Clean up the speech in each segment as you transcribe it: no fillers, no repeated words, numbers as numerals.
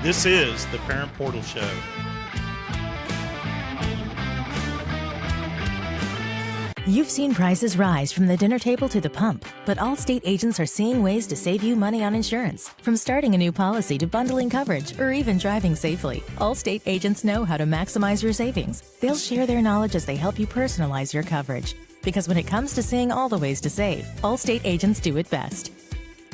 This is the Parent Portal Show. You've seen prices rise from the dinner table to the pump, but Allstate agents are seeing ways to save you money on insurance. From starting a new policy to bundling coverage or even driving safely, Allstate agents know how to maximize your savings. They'll share their knowledge as they help you personalize your coverage. Because when it comes to seeing all the ways to save, Allstate agents do it best.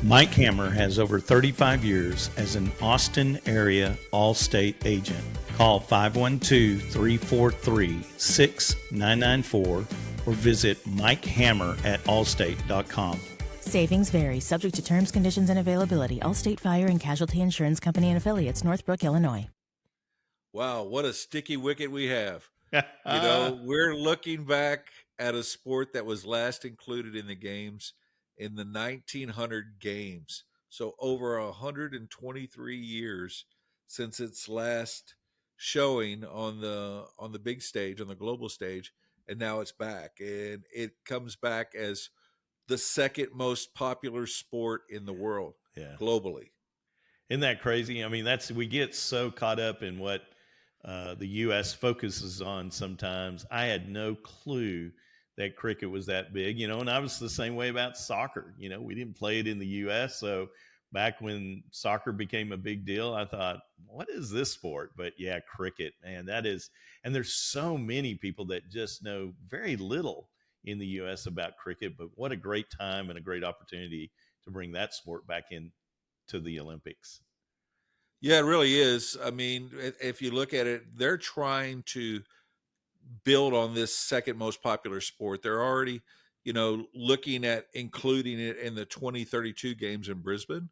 Mike Hammer has over 35 years as an Austin area Allstate agent. Call 512-343-6994 or visit MikeHammer@allstate.com. Savings vary, subject to terms, conditions, and availability. Allstate Fire and Casualty Insurance Company and Affiliates, Northbrook, Illinois. Wow, what a sticky wicket we have. We're looking back at a sport that was last included in the games in the 1900 games. So over 123 years since its last showing on the big stage, on the global stage, and now it's back. And it comes back as the second most popular sport in the world globally. Isn't that crazy? I mean, we get so caught up in what the U.S. focuses on sometimes. I had no clue that cricket was that big, and I was the same way about soccer. We didn't play it in the U.S. So back when soccer became a big deal, I thought, what is this sport? But yeah, cricket, man, that is. And there's so many people that just know very little in the U.S. about cricket, but what a great time and a great opportunity to bring that sport back in to the Olympics. Yeah, it really is. I mean, if you look at it, they're trying to build on this second most popular sport. They're already, looking at including it in the 2032 games in Brisbane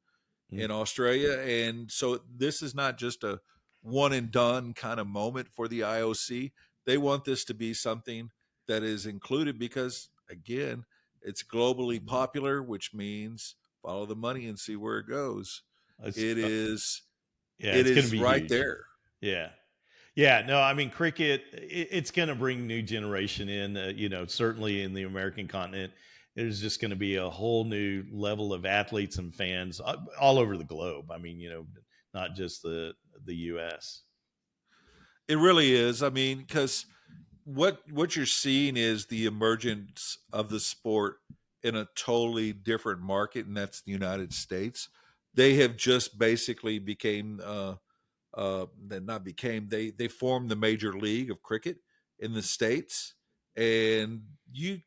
in Australia. And so this is not just a one and done kind of moment for the IOC. They want this to be something that is included because, again, it's globally popular, which means follow the money and see where it goes. It is right huge. there. Yeah. Yeah, no, I mean, cricket, it's going to bring new generation in, certainly in the American continent. There's just going to be a whole new level of athletes and fans all over the globe. I mean, not just the U.S. It really is. I mean, because what you're seeing is the emergence of the sport in a totally different market, and that's the United States. They have just basically they formed the Major League of Cricket in the States, and you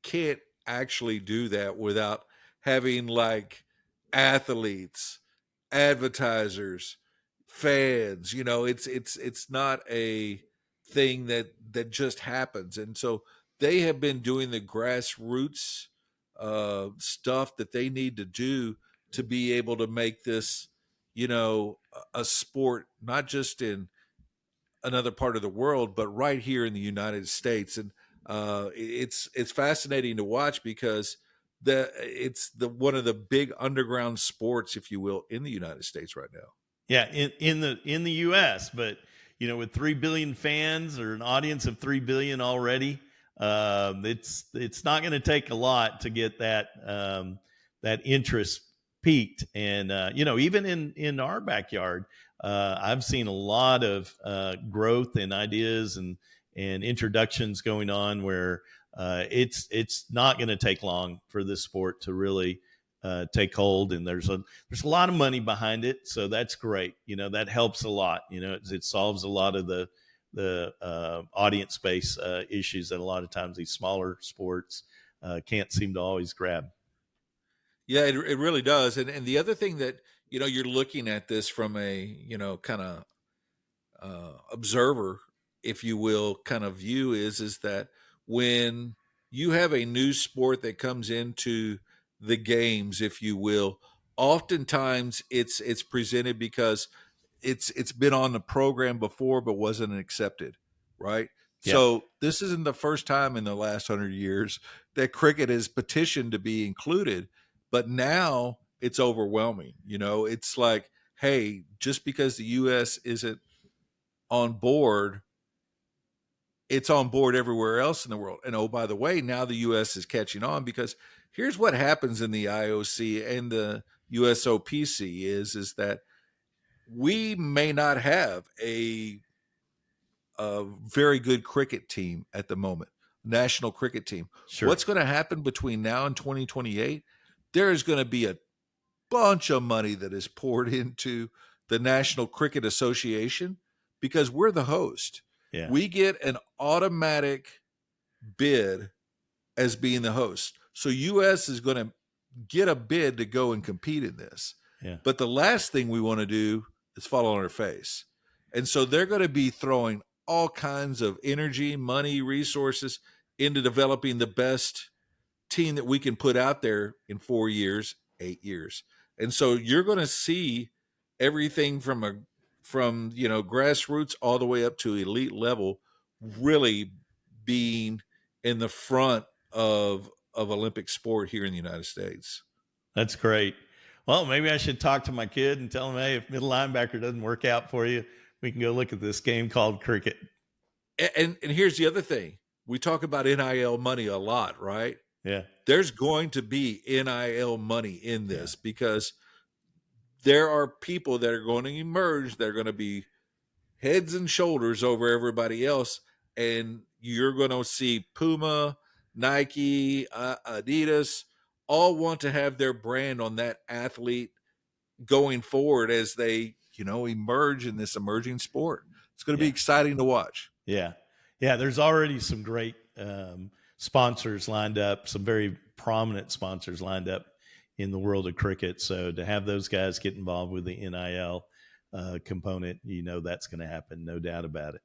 can't actually do that without having like athletes, advertisers, fans. It's not a thing that just happens. And so they have been doing the grassroots stuff that they need to do to be able to make this a sport, not just in another part of the world, but right here in the United States. And it's fascinating to watch because it's one of the big underground sports, if you will, in the United States right now. Yeah, in the U.S., but with 3 billion fans or an audience of 3 billion already, it's not going to take a lot to get that interest peaked. And even in our backyard, I've seen a lot of growth and ideas and introductions going on where it's not going to take long for this sport to really take hold, and there's a lot of money behind it, so that's great. That helps a lot. It solves a lot of the audience space issues that a lot of times these smaller sports can't seem to always grab. Yeah, it really does. And the other thing that you're looking at this from a kind of observer, if you will, kind of view is that when you have a new sport that comes into the games, if you will, oftentimes it's presented because it's been on the program before but wasn't accepted, right? Yep. So this isn't the first time in the last 100 years that cricket has petitioned to be included, but now it's overwhelming. It's like, hey, just because the U.S. isn't on board, it's on board everywhere else in the world. And oh, by the way, now the U.S. is catching on, because here's what happens in the IOC and the USOPC is that we may not have a very good cricket team at the moment, national cricket team. Sure. What's going to happen between now and 2028? There is going to be a bunch of money that is poured into the National Cricket Association because we're the host. Yeah. We get an automatic bid as being the host. So U.S. is going to get a bid to go and compete in this. Yeah. But the last thing we want to do is fall on our face. And so they're going to be throwing all kinds of energy, money, resources into developing the best team that we can put out there in 4 years, 8 years. And so you're going to see everything from grassroots all the way up to elite level really being in the front of Olympic sport here in the United States. That's great. Well, maybe I should talk to my kid and tell him, hey, if middle linebacker doesn't work out for you, we can go look at this game called cricket. And here's the other thing. We talk about NIL money a lot, right? Yeah. There's going to be NIL money in this because there are people that are going to emerge. They're going to be heads and shoulders over everybody else. And you're going to see Puma, Nike, Adidas, all want to have their brand on that athlete going forward as they, emerge in this emerging sport. It's going to be exciting to watch. Yeah. Yeah. There's already some great sponsors lined up, some very prominent sponsors lined up in the world of cricket. So to have those guys get involved with the NIL component, that's going to happen. No doubt about it.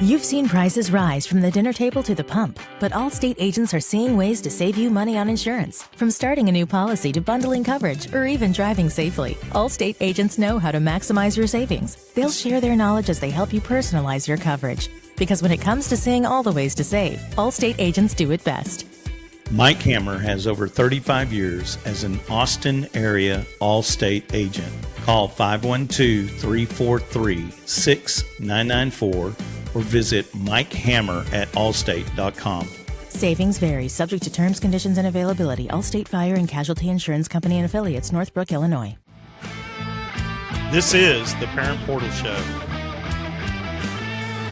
You've seen prices rise from the dinner table to the pump, but Allstate agents are seeing ways to save you money on insurance. From starting a new policy to bundling coverage or even driving safely, Allstate agents know how to maximize your savings. They'll share their knowledge as they help you personalize your coverage. Because when it comes to seeing all the ways to save, Allstate agents do it best. Mike Hammer has over 35 years as an Austin area Allstate agent. Call 512-343-6994 or visit MikeHammer@allstate.com. Savings vary, subject to terms, conditions, and availability. Allstate Fire and Casualty Insurance Company and affiliates, Northbrook, Illinois. This is the Parent Portal Show.